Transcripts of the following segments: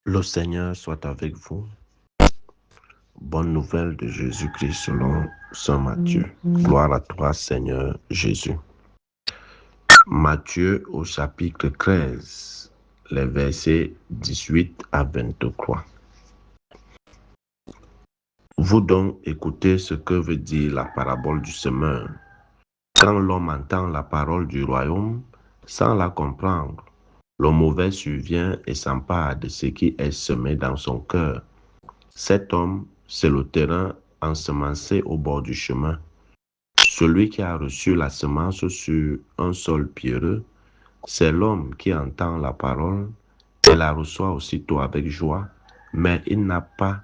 Le Seigneur soit avec vous. Bonne nouvelle de Jésus-Christ selon Saint Matthieu. Gloire à toi, Seigneur Jésus. Matthieu au chapitre 13, les versets 18 à 23. Vous donc écoutez ce que veut dire la parabole du semeur. Quand l'homme entend la parole du royaume sans la comprendre, le mauvais survient et s'empare de ce qui est semé dans son cœur. Cet homme, c'est le terrain ensemencé au bord du chemin. Celui qui a reçu la semence sur un sol pierreux, c'est l'homme qui entend la parole et la reçoit aussitôt avec joie, mais il n'a pas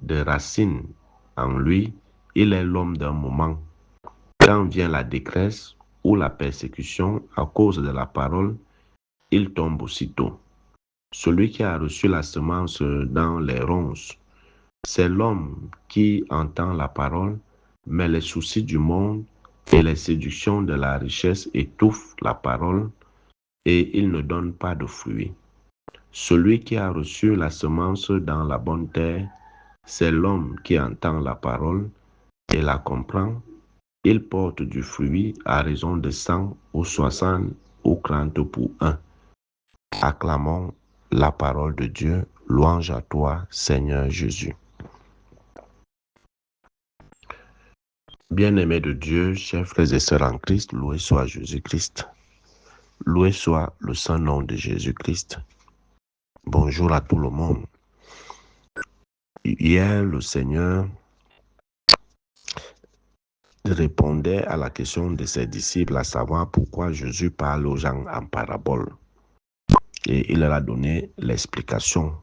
de racine en lui, il est l'homme d'un moment. Quand vient la détresse ou la persécution à cause de la parole, il tombe aussitôt. Celui qui a reçu la semence dans les ronces, c'est l'homme qui entend la parole, mais les soucis du monde et les séductions de la richesse étouffent la parole et il ne donne pas de fruits. Celui qui a reçu la semence dans la bonne terre, c'est l'homme qui entend la parole et la comprend. Il porte du fruit à raison de 100 ou 60 ou 30 pour un. Acclamons la parole de Dieu. Louange à toi, Seigneur Jésus. Bien-aimés de Dieu, chers frères et sœurs en Christ, loué soit Jésus-Christ. Loué soit le saint nom de Jésus-Christ. Bonjour à tout le monde. Hier, le Seigneur répondait à la question de ses disciples, à savoir pourquoi Jésus parle aux gens en parabole. Et il leur a donné l'explication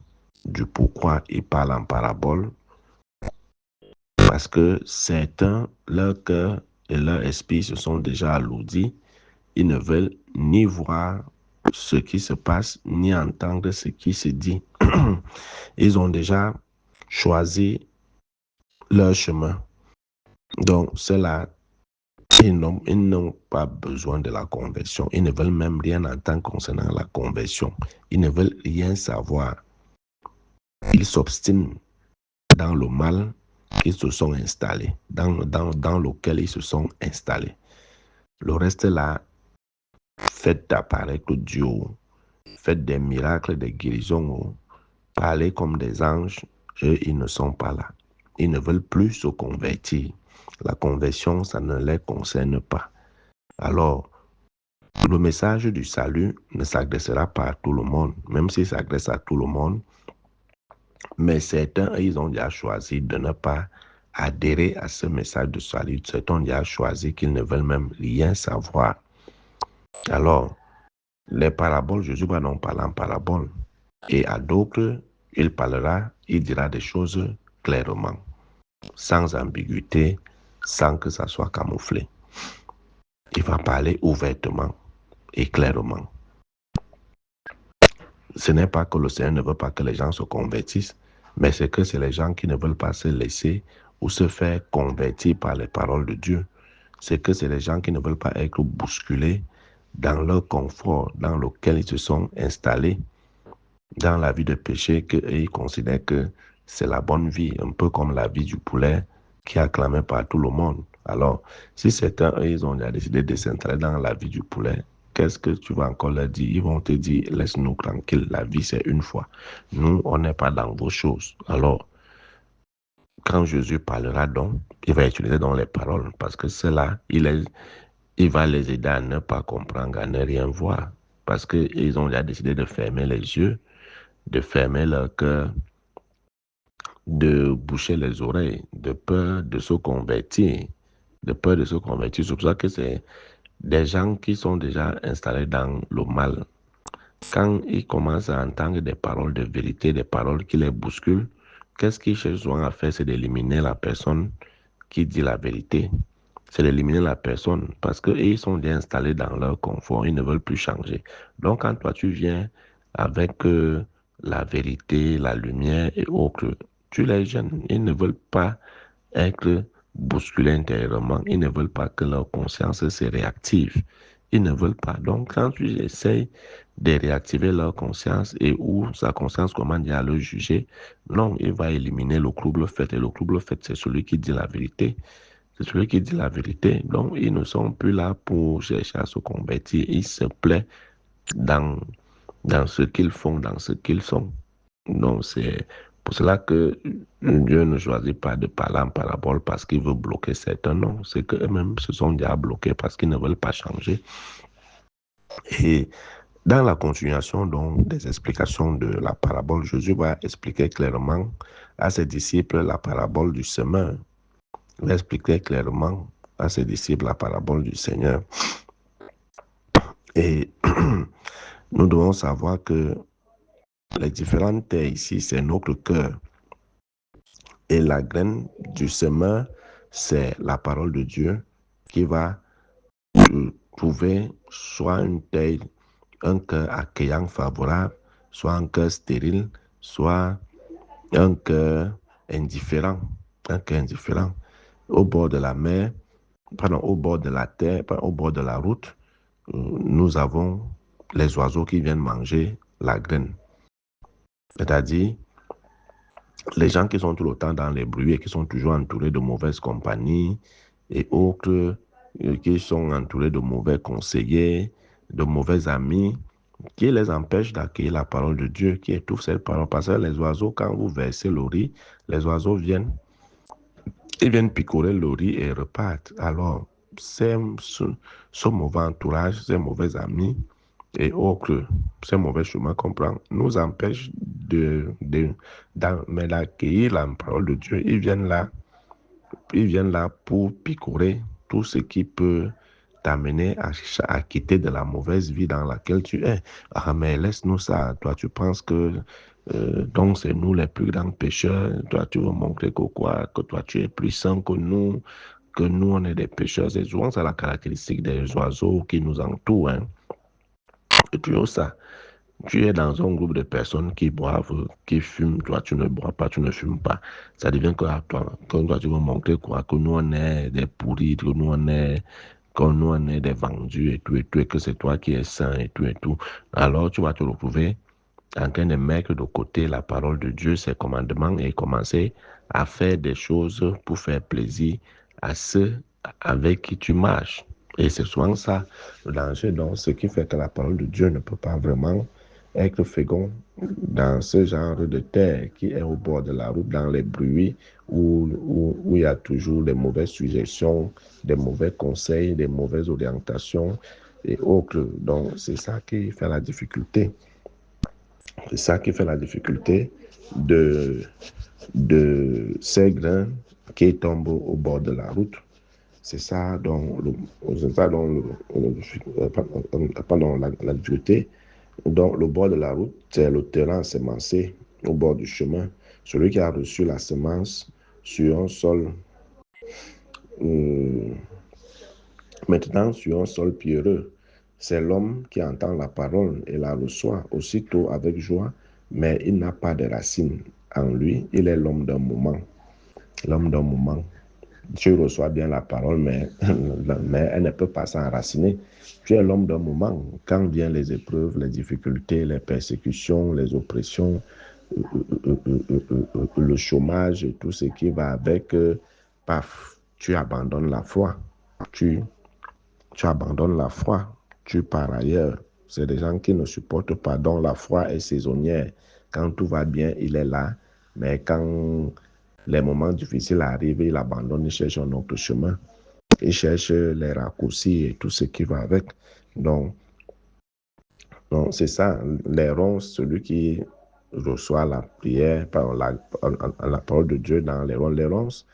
du pourquoi il parle en parabole. Parce que certains, leur cœur et leur esprit se sont déjà alourdis. Ils ne veulent ni voir ce qui se passe, ni entendre ce qui se dit. Ils ont déjà choisi leur chemin. Donc, ceux-là, ils n'ont pas besoin de la conversion. Ils ne veulent même rien entendre concernant la conversion. Ils ne veulent rien savoir. Ils s'obstinent dans le mal qu'ils se sont installés, dans lequel ils se sont installés. Le reste là, faites apparaître Dieu, faites des miracles, des guérisons, parlez comme des anges, eux, ils ne sont pas là. Ils ne veulent plus se convertir. La conversion, ça ne les concerne pas. Alors, le message du salut ne s'adressera pas à tout le monde, même s'il s'adresse à tout le monde. Mais certains, ils ont déjà choisi de ne pas adhérer à ce message de salut. Certains ont déjà choisi qu'ils ne veulent même rien savoir. Alors, les paraboles, Jésus va donc parler en parabole. Et à d'autres, il parlera, il dira des choses clairement, sans ambiguïté, sans que ça soit camouflé. Il va parler ouvertement et clairement. Ce n'est pas que le Seigneur ne veut pas que les gens se convertissent, mais c'est que c'est les gens qui ne veulent pas se laisser ou se faire convertir par les paroles de Dieu. C'est que c'est les gens qui ne veulent pas être bousculés dans leur confort dans lequel ils se sont installés, dans la vie de péché qu'ils considèrent que c'est la bonne vie, un peu comme la vie du poulet qui est acclamée par tout le monde. Alors, si certains, ils ont décidé de s'installer dans la vie du poulet, qu'est-ce que tu vas encore leur dire? Ils vont te dire, laisse-nous tranquille, la vie c'est une fois. Nous, on n'est pas dans vos choses. Alors, quand Jésus parlera donc, il va utiliser donc les paroles, parce que cela, il va les aider à ne pas comprendre, à ne rien voir. Parce qu'ils ont déjà décidé de fermer les yeux, de fermer leur cœur, de boucher les oreilles, de peur de se convertir. De peur de se convertir. C'est pour ça que c'est des gens qui sont déjà installés dans le mal. Quand ils commencent à entendre des paroles de vérité, des paroles qui les bousculent, qu'est-ce qu'ils cherchent souvent à faire? C'est d'éliminer la personne qui dit la vérité. C'est d'éliminer la personne parce qu'ils sont déjà installés dans leur confort. Ils ne veulent plus changer. Donc, quand toi, tu viens avec la vérité, la lumière et autres, tu les gênes. Ils ne veulent pas être bousculés intérieurement. Ils ne veulent pas que leur conscience se réactive. Ils ne veulent pas. Donc, quand tu essayes de réactiver leur conscience et où sa conscience commande à le juger, non, il va éliminer le trouble fait. Et le trouble fait, c'est celui qui dit la vérité. C'est celui qui dit la vérité. Donc, ils ne sont plus là pour chercher à se convertir. Ils se plaisent dans, dans ce qu'ils font, dans ce qu'ils sont. Donc, c'est pour cela que Dieu ne choisit pas de parler en parabole parce qu'il veut bloquer certains. Non, c'est qu'eux-mêmes se sont déjà bloqués parce qu'ils ne veulent pas changer. Et dans la continuation donc, des explications de la parabole, Jésus va expliquer clairement à ses disciples la parabole du semeur. Il va expliquer clairement à ses disciples la parabole du Seigneur. Et nous devons savoir que les différentes terres ici, c'est notre cœur. Et la graine du semeur, c'est la parole de Dieu qui va trouver soit une terre, un cœur accueillant, favorable, soit un cœur stérile, soit un cœur indifférent. Un cœur indifférent. Au bord de la mer, pardon, au bord de la terre, au bord de la route, nous avons les oiseaux qui viennent manger la graine. C'est-à-dire, les gens qui sont tout le temps dans les bruits et qui sont toujours entourés de mauvaises compagnies et autres, qui sont entourés de mauvais conseillers, de mauvais amis, qui les empêchent d'accueillir la parole de Dieu, qui étouffe cette parole. Parce que les oiseaux, quand vous versez le riz, les oiseaux viennent, ils viennent picorer le riz et repartent. Alors, ce mauvais entourage, ces mauvais amis et autres, ces mauvais chemins qu'on prend, nous empêchent d'accueillir la parole de Dieu. Ils viennent là pour picorer tout ce qui peut t'amener à quitter de la mauvaise vie dans laquelle tu es. Ah, mais laisse-nous ça. Toi, tu penses que donc c'est nous les plus grands pécheurs. Toi, tu veux montrer que toi, tu es plus saint que nous, on est des pécheurs. C'est souvent ça la caractéristique des oiseaux qui nous entourent. Hein. Et toujours ça. Tu es dans un groupe de personnes qui boivent, qui fument, toi tu ne bois pas, tu ne fumes pas. Ça devient que toi tu veux montrer quoi, que nous on est des pourris, que nous on est des vendus et tout, et que c'est toi qui es saint et tout. Alors tu vas te retrouver en train de mettre de côté la parole de Dieu, ses commandements et commencer à faire des choses pour faire plaisir à ceux avec qui tu marches. Et c'est souvent ça le danger, donc ce qui fait que la parole de Dieu ne peut pas vraiment être fécond dans ce genre de terre qui est au bord de la route, dans les bruits où il y a toujours des mauvaises suggestions, des mauvais conseils, des mauvaises orientations et autres. Donc c'est ça qui fait la difficulté. C'est ça qui fait la difficulté de ces grains qui tombent au bord de la route. C'est ça dont la difficulté. Donc, le bord de la route, c'est le terrain semencé au bord du chemin. Celui qui a reçu la semence sur un sol, maintenant sur un sol pierreux, c'est l'homme qui entend la parole et la reçoit aussitôt avec joie, mais il n'a pas de racines en lui. Il est l'homme d'un moment. L'homme d'un moment. Tu reçois bien la parole, mais elle ne peut pas s'enraciner. Tu es l'homme d'un moment. Quand viennent les épreuves, les difficultés, les persécutions, les oppressions, le chômage et tout ce qui va avec, paf, tu abandonnes la foi. Tu abandonnes la foi. Tu pars ailleurs. C'est des gens qui ne supportent pas. Donc la foi est saisonnière. Quand tout va bien, il est là. Mais quand les moments difficiles arrivent, il abandonne, il cherche un autre chemin. Il cherche les raccourcis et tout ce qui va avec. Donc c'est ça. Les ronces, celui qui reçoit la prière par la parole de Dieu dans les ronces.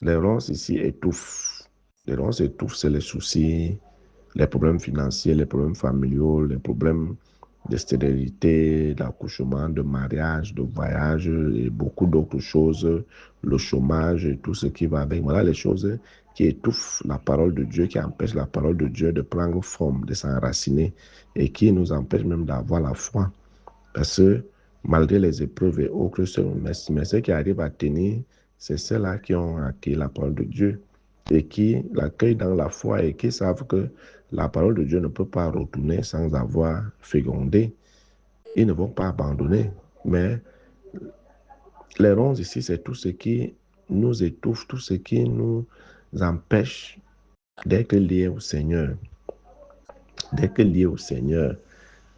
Les ronces ici étouffent. Les ronces étouffent, c'est les soucis, les problèmes financiers, les problèmes familiaux, les problèmes de stérilité, d'accouchement, de mariage, de voyage et beaucoup d'autres choses, le chômage et tout ce qui va avec. Voilà les choses qui étouffent la parole de Dieu, qui empêchent la parole de Dieu de prendre forme, de s'enraciner et qui nous empêchent même d'avoir la foi. Parce que malgré les épreuves et autres, mais ceux qui arrivent à tenir, c'est ceux-là qui ont acquis la parole de Dieu et qui l'accueillent dans la foi et qui savent que la parole de Dieu ne peut pas retourner sans avoir fécondé. Ils ne vont pas abandonner. Mais les ronces ici, c'est tout ce qui nous étouffe, tout ce qui nous empêche d'être liés au Seigneur. D'être liés au Seigneur.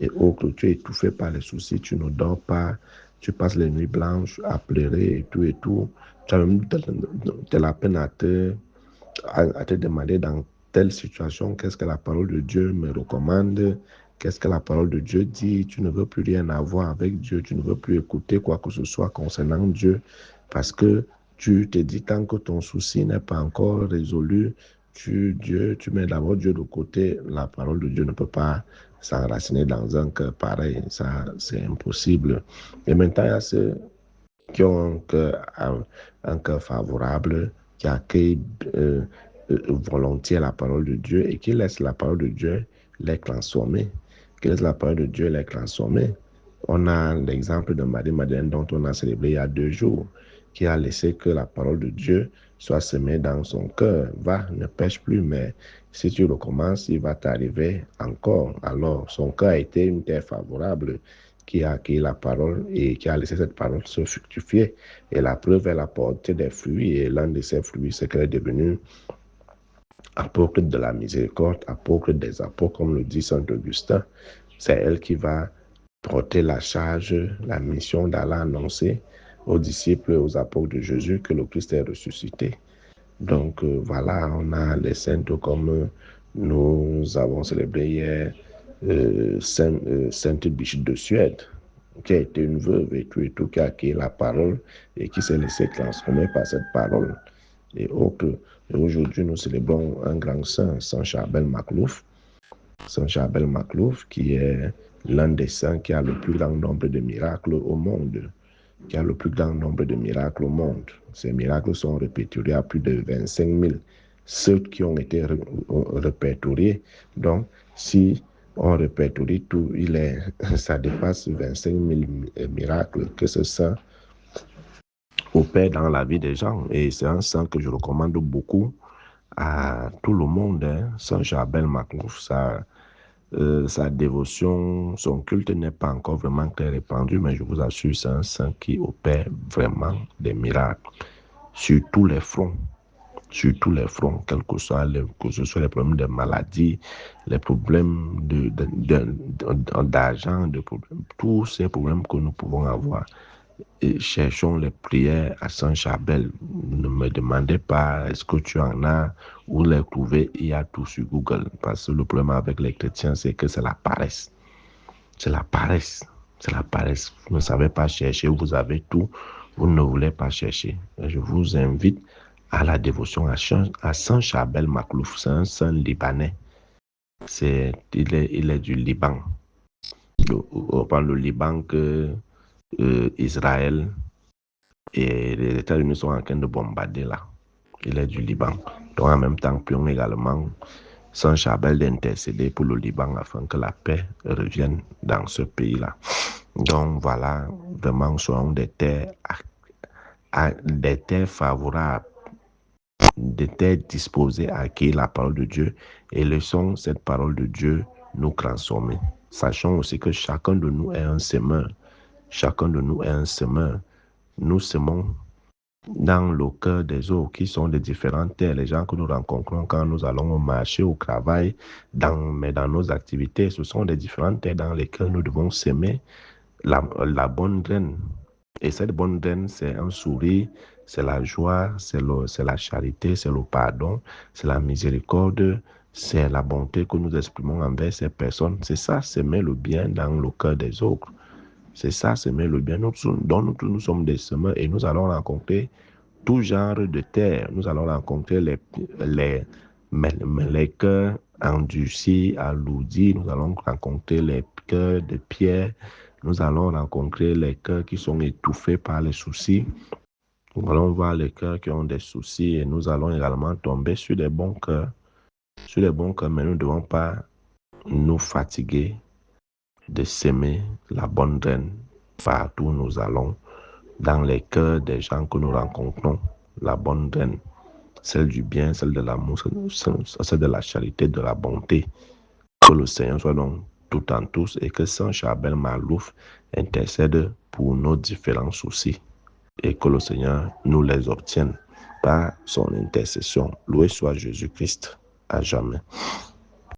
Et autre, tu es étouffé par les soucis, tu ne dors pas, tu passes les nuits blanches à pleurer et tout et tout. Tu as même de la peine à te demander dans telle situation, qu'est-ce que la parole de Dieu me recommande, qu'est-ce que la parole de Dieu dit. Tu ne veux plus rien avoir avec Dieu, tu ne veux plus écouter quoi que ce soit concernant Dieu, parce que tu te dis tant que ton souci n'est pas encore résolu, tu mets d'abord Dieu de côté. La parole de Dieu ne peut pas s'enraciner dans un cœur pareil, ça c'est impossible. Et maintenant, il y a ceux qui ont un cœur favorable, qui accueillent volontiers la parole de Dieu et qui laissent la parole de Dieu les transformer. Qui laissent la parole de Dieu les transformer. On a l'exemple de Marie-Madeleine dont on a célébré il y a 2 jours, qui a laissé que la parole de Dieu soit semée dans son cœur. Va, ne pêche plus, mais si tu recommences, il va t'arriver encore. Alors, son cœur a été une terre favorable qui a accueilli la parole et qui a laissé cette parole se fructifier. Et la preuve, elle a porté des fruits, et l'un de ces fruits, c'est qu'elle est devenue apôtre de la miséricorde, apôtre des apôtres, comme le dit Saint Augustin. C'est elle qui va porter la charge, la mission d'aller annoncer aux disciples et aux apôtres de Jésus que le Christ est ressuscité. Donc voilà, on a les saintes comme nous avons célébré hier Sainte Brigitte de Suède, qui a été une veuve et tout, qui a accueilli la parole et qui s'est laissé transformer par cette parole. Et autres. Et aujourd'hui, nous célébrons un grand saint, Saint Charbel Maclouf. Saint Charbel Maclouf, qui est l'un des saints qui a le plus grand nombre de miracles au monde. Qui a le plus grand nombre de miracles au monde. Ces miracles sont répertoriés à plus de 25 000. Ceux qui ont été répertoriés. Donc, si on répertorie tout, ça dépasse 25 000 miracles que ce saint opère dans la vie des gens. Et c'est un saint que je recommande beaucoup à tout le monde. Saint Charbel Maclouf, sa dévotion, son culte n'est pas encore vraiment très répandu, mais je vous assure, c'est un saint qui opère vraiment des miracles sur tous les fronts. Sur tous les fronts, que ce soit les problèmes de maladie, les problèmes d'argent, tous ces problèmes que nous pouvons avoir. Et cherchons les prières à Saint Charbel. Ne me demandez pas est-ce que tu en as, où les trouver. Il y a tout sur Google. Parce que le problème avec les chrétiens, c'est que c'est la paresse. C'est la paresse. C'est la paresse. Vous ne savez pas chercher, vous avez tout. Vous ne voulez pas chercher. Et je vous invite à la dévotion à Saint Charbel Maclouf. C'est un saint libanais. Il est du Liban. On parle du Liban que Israël et les États-Unis sont en train de bombarder là. Il est du Liban. Donc en même temps, prions également Saint Charbel d'intercéder pour le Liban afin que la paix revienne dans ce pays-là. Donc voilà, vraiment, soyons des terres favorables, des terres disposées à accueillir la parole de Dieu et laissons cette parole de Dieu nous transformer. Sachons aussi que chacun de nous est un semeur. Chacun de nous est un semeur. Nous semons dans le cœur des autres qui sont des différentes terres, les gens que nous rencontrons quand nous allons au marché, au travail, mais dans nos activités, ce sont des différentes terres dans lesquelles nous devons s'aimer la bonne graine. Et cette bonne graine, c'est un sourire, c'est la joie, c'est la charité, c'est le pardon, c'est la miséricorde, c'est la bonté que nous exprimons envers ces personnes. C'est ça, s'aimer le bien dans le cœur des autres. C'est ça, s'aimer le bien. Nous sommes des semeurs et nous allons rencontrer tout genre de terre. Nous allons rencontrer les cœurs endurcis, alourdis. Nous allons rencontrer les cœurs de pierre. Nous allons rencontrer les cœurs qui sont étouffés par les soucis. Nous allons voir les cœurs qui ont des soucis et nous allons également tomber sur des bons cœurs. Sur les bons cœurs, mais nous ne devons pas nous fatiguer de s'aimer la bonne graine partout où nous allons, dans les cœurs des gens que nous rencontrons, la bonne graine. celle du bien, celle de l'amour, celle de la charité, de la bonté. Que le Seigneur soit donc tout en tous et que Saint Charbel Malouf intercède pour nos différents soucis et que le Seigneur nous les obtienne par son intercession. Loué soit Jésus-Christ à jamais.